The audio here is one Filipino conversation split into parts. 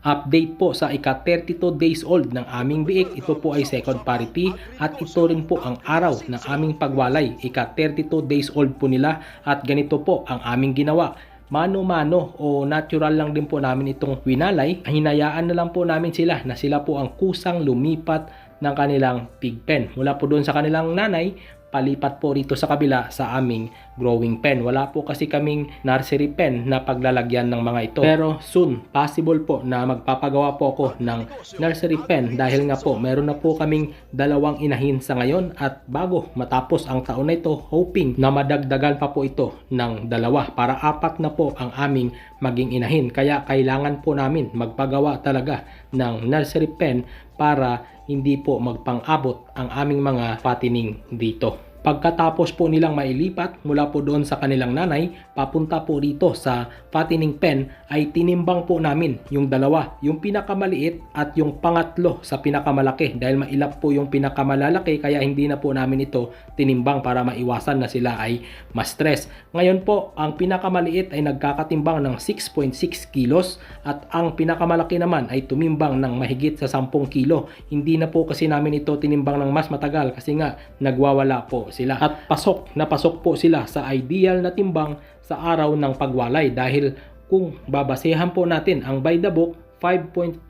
Update po sa ika-32 days old ng aming biik. Ito po ay second parity at ito rin po ang araw ng aming pagwalay. Ika-32 days old po nila at ganito po ang aming ginawa. Mano-mano o natural lang din po namin itong winalay. Hinayaan na lang po namin sila na sila po ang kusang lumipat ng kanilang pig pen. Mula po doon sa kanilang nanay, palipat po rito sa kabila sa aming growing pen. Wala po kasi kaming nursery pen na paglalagyan ng mga ito. Pero soon, possible po na magpapagawa po ako ng nursery pen dahil nga po meron na po kaming dalawang inahin sa ngayon at bago matapos ang taon na ito, hoping na madagdagan pa po ito ng dalawa para apat na po ang aming maging inahin. Kaya kailangan po namin magpagawa talaga ng nursery pen para hindi po magpang-abot ang aming mga patining dito. Pagkatapos po nilang mailipat mula po doon sa kanilang nanay, papunta po rito sa fattening pen, ay tinimbang po namin yung dalawa, yung pinakamaliit at yung pangatlo sa pinakamalaki dahil mailap po yung pinakamalalaki kaya hindi na po namin ito tinimbang para maiwasan na sila ay ma-stress. Ngayon po, ang pinakamaliit ay nagkakatimbang ng 6.6 kilos at ang pinakamalaki naman ay tumimbang ng mahigit sa 10 kilo. Hindi na po kasi namin ito tinimbang ng mas matagal kasi nga nagwawala po sila at pasok na pasok po sila sa ideal na timbang sa araw ng pagwalay dahil kung babasehan po natin ang by the book 5.5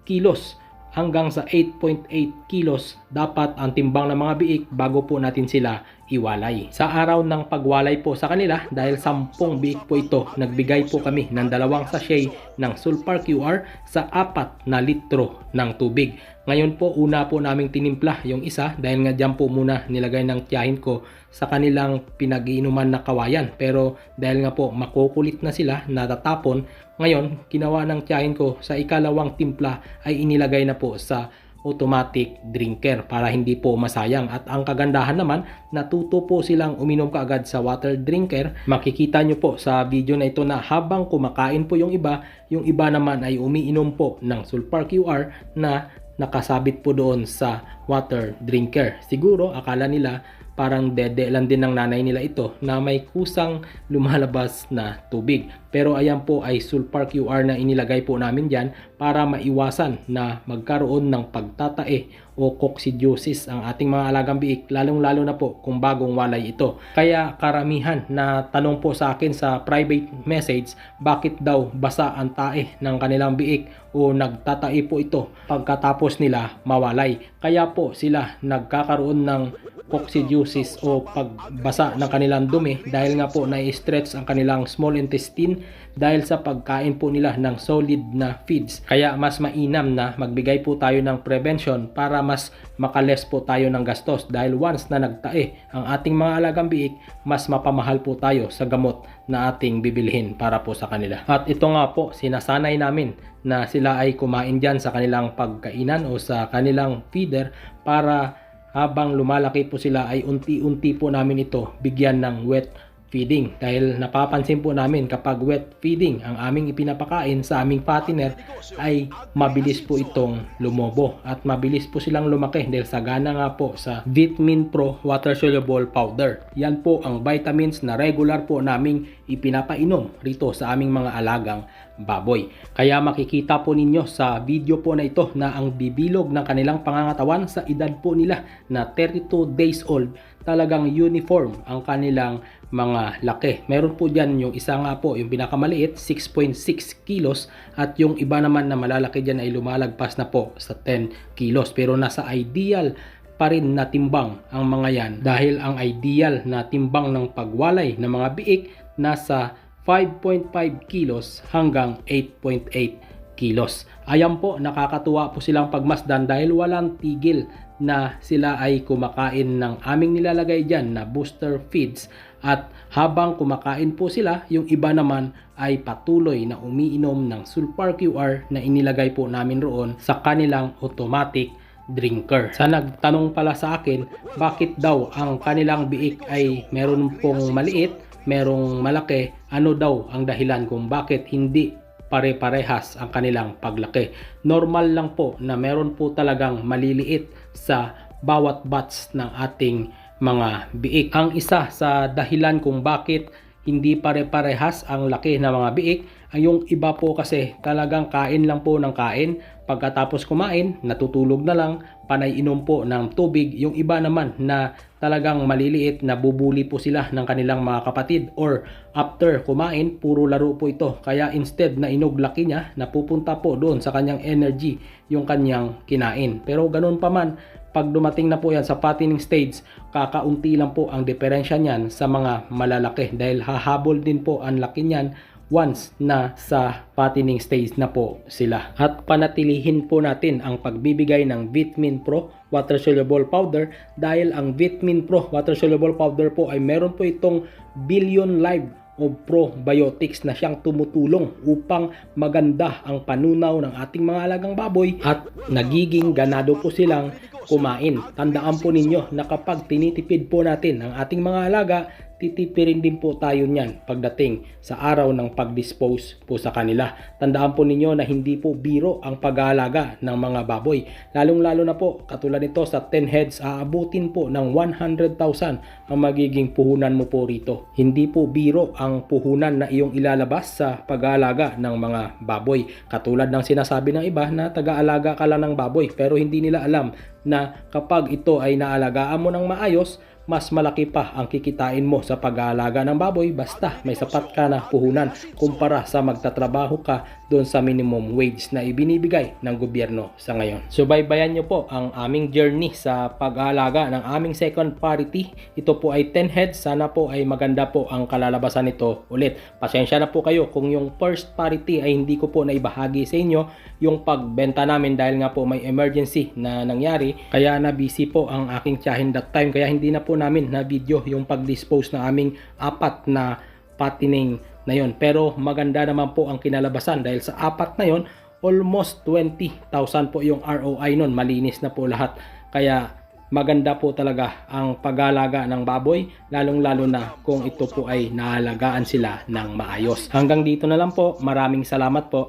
kilos hanggang sa 8.8 kilos dapat ang timbang ng mga biik bago po natin sila iwalay. Sa araw ng pagwalay po sa kanila dahil 10 biik po ito, nagbigay po kami ng 2 sachet ng Sulfar QR sa 4 na litro ng tubig. Ngayon po una po naming tinimpla yung isa dahil nga dyan po muna nilagay ng tiyahin ko sa kanilang pinag-iinuman na kawayan. Pero dahil nga po makukulit na sila, natatapon, ngayon ginawa ng tiyahin ko sa ikalawang timpla ay inilagay na po sa automatic drinker para hindi po masayang. At ang kagandahan naman, natuto po silang uminom kaagad sa water drinker. Makikita nyo po sa video na ito na habang kumakain po yung iba naman ay umiinom po ng Sulfar QR na nakasabit po doon sa water drinker. Siguro akala nila parang dede lang din ng nanay nila ito na may kusang lumalabas na tubig. Pero ayan po ay Sulfar QR na inilagay po namin dyan para maiwasan na magkaroon ng pagtatae o coccidiosis ang ating mga alagang biik, lalong-lalo na po kung bagong walay ito. Kaya karamihan na tanong po sa akin sa private message, bakit daw basa ang tae ng kanilang biik o nagtatae po ito pagkatapos nila mawalay. Kaya po sila nagkakaroon ng coccidiosis o pagbasa ng kanilang dumi dahil nga po na-stretch ang kanilang small intestine dahil sa pagkain po nila ng solid na feeds. Kaya mas mainam na magbigay po tayo ng prevention para mas makales po tayo ng gastos dahil once na nagtae ang ating mga alagang biik, mas mapamahal po tayo sa gamot na ating bibilhin para po sa kanila. At ito nga po, sinasanay namin na sila ay kumain dyan sa kanilang pagkainan o sa kanilang feeder para habang lumalaki po sila ay unti-unti po namin ito bigyan ng wet feeding dahil napapansin po namin kapag wet feeding ang aming ipinapakain sa aming fattener ay mabilis po itong lumobo at mabilis po silang lumaki dahil sagana nga po sa Vitamin Pro Water Soluble Powder. Yan po ang vitamins na regular po naming ipinapainom rito sa aming mga alagang baboy. Kaya makikita po ninyo sa video po na ito na ang bibilog ng kanilang pangangatawan sa edad po nila na 32 days old, talagang uniform ang kanilang mga laki. Meron po dyan yung isa nga po, yung pinakamaliit, 6.6 kilos at yung iba naman na malalaki dyan ay lumalagpas na po sa 10 kilos. Pero nasa ideal pa rin na timbang ang mga yan dahil ang ideal na timbang ng pagwalay ng mga biik nasa 5.5 kilos hanggang 8.8 kilos. Ayan po, nakakatuwa po silang pagmasdan dahil walang tigil na sila ay kumakain ng aming nilalagay dyan na booster feeds at habang kumakain po sila, yung iba naman ay patuloy na umiinom ng Sulfar QR na inilagay po namin roon sa kanilang automatic drinker. Sa nagtanong pala sa akin, bakit daw ang kanilang biik ay meron pong maliit, merong malaki, ano daw ang dahilan kung bakit hindi pare-parehas ang kanilang paglaki. Normal lang po na meron po talagang maliliit sa bawat batch ng ating mga biik. Ang isa sa dahilan kung bakit hindi pare-parehas ang laki ng mga biik Yung iba po kasi talagang kain lang po ng kain. Pagkatapos kumain, natutulog na lang, panay inom po ng tubig. Yung iba naman na talagang maliliit, nabubuli po sila ng kanilang mga kapatid, or after kumain, puro laro po ito. Kaya instead na inuglaki niya, napupunta po doon sa kanyang energy yung kanyang kinain. Pero ganun pa man, pag dumating na po yan sa fattening stage, kakaunti lang po ang diferensya niyan sa mga malalaki, dahil hahabol din po ang laki niyan once na sa fattening stage na po sila. At panatilihin po natin ang pagbibigay ng Vitamin Pro Water Soluble Powder, dahil ang Vitamin Pro Water Soluble Powder po ay meron po itong billion live of probiotics na siyang tumutulong upang maganda ang panunaw ng ating mga alagang baboy at nagiging ganado po silang kumain. Tandaan po ninyo na kapag tinitipid po natin ang ating mga alaga, titipirin din po tayo niyan pagdating sa araw ng pag-dispose po sa kanila. Tandaan po ninyo na hindi po biro ang pag-aalaga ng mga baboy. Lalong-lalo na po, katulad nito sa 10 heads, aabutin po ng 100,000 ang magiging puhunan mo po rito. Hindi po biro ang puhunan na iyong ilalabas sa pag-aalaga ng mga baboy. Katulad ng sinasabi ng iba na taga-alaga ka lang ng baboy, pero hindi nila alam na kapag ito ay naalagaan mo ng maayos, mas malaki pa ang kikitain mo sa pag-aalaga ng baboy basta may sapat ka na puhunan kumpara sa magtatrabaho ka doon sa minimum wage na ibinibigay ng gobyerno sa ngayon. Subaybayan nyo po ang aming journey sa pag-aalaga ng aming second parity. Ito po ay 10 heads. Sana po ay maganda po ang kalalabasan nito ulit. Pasensya na po kayo kung yung first parity ay hindi ko po naibahagi sa inyo yung pagbenta namin, dahil nga po may emergency na nangyari. Kaya na busy po ang aking tiyahin that time. Kaya hindi na po namin na video yung pag-dispose na aming 4 na fattening na yon. Pero maganda naman po ang kinalabasan, dahil sa 4 na yon, almost 20,000 po yung ROI nun. Malinis na po lahat. Kaya maganda po talaga ang pag-aalaga ng baboy, lalong-lalo na kung ito po ay naalagaan sila ng maayos. Hanggang dito na lang po. Maraming salamat po.